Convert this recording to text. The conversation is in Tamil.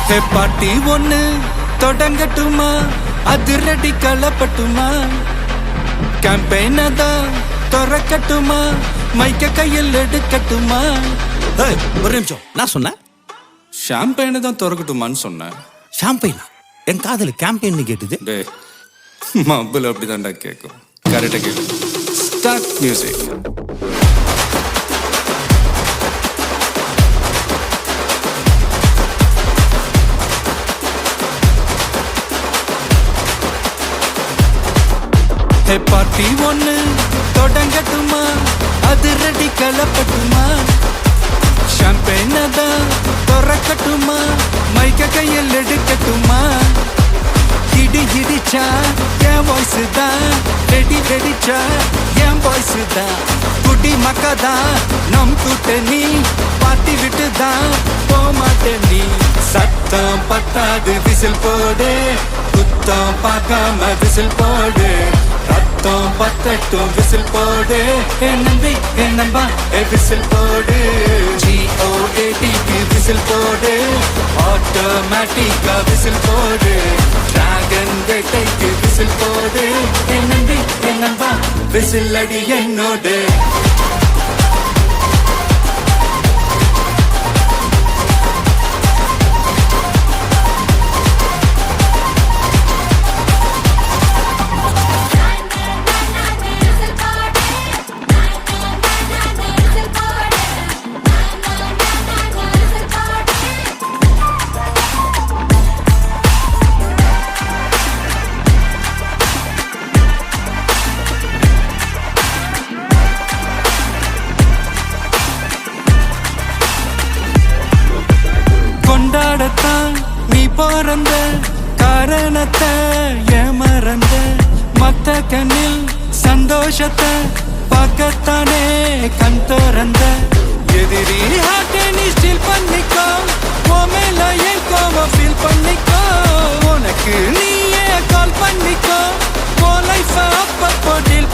ஹே பாட்டி ஒண்ணு தொடங்கட்டுமா, அதிரடி கலப்பட்டுமா, கேம்பெயின தான் திறக்கட்டுமா, மைக்க கையில் எடுக்கட்டுமா. ஒரு நிமிஷம், நான் சொன்னேன் ஷாம்பெயினை தான் திறக்கட்டுமான்னு சொன்னேன். ஷாம்பெயினா? என் காதல் கேம்பெயின் கேட்டுது. டே மப்பிள் அப்படிதான்டா கேட்கும். கரெக்டா கேட்கும். Start music. ஹே பார்ட்டி ஒண்ணு தொடங்கட்டுமா, அதிரடி கலப்பட்டுமா, ஷாம்பெயின தான் திறக்கட்டுமா, மைக்க கையில் எடுக்கட்டுமா. இடி இடிச்சா என் வாய்ஸ் தான், வெடி வெடிச்சா என் வாய்ஸ் தான், குடி மக்கதான் நம் கூட்டணி, பாட்டி விட்டு தான் போமாட்டேன் நீ. சத்தம் பத்தாது விசில் போடு, குத்தம் பார்க்காம விசில் போடு, ரத்தம் பத்தட்டும் விசில் போடு, என் நம்பி என் நம்பா விசில் போடு. GOATக்கு விசில் போடு, ஆட்டோமேட்டிக்கா விசில் போடு, டிராகன் வேட்டைக்கு விசில் போடு, என் நம்பி என் நம்பா விசில் அடி என்னோடு. கொண்டாடத்தான் நீ பிறந்த காரணத்தை ஏமறந்த, மத்த கண்ணில் சந்தோஷத்தை பார்க்கத்தானே கண் திறந்த, எதிரி ஹார்ட்டை நீ ஸ்டீல் பண்ணி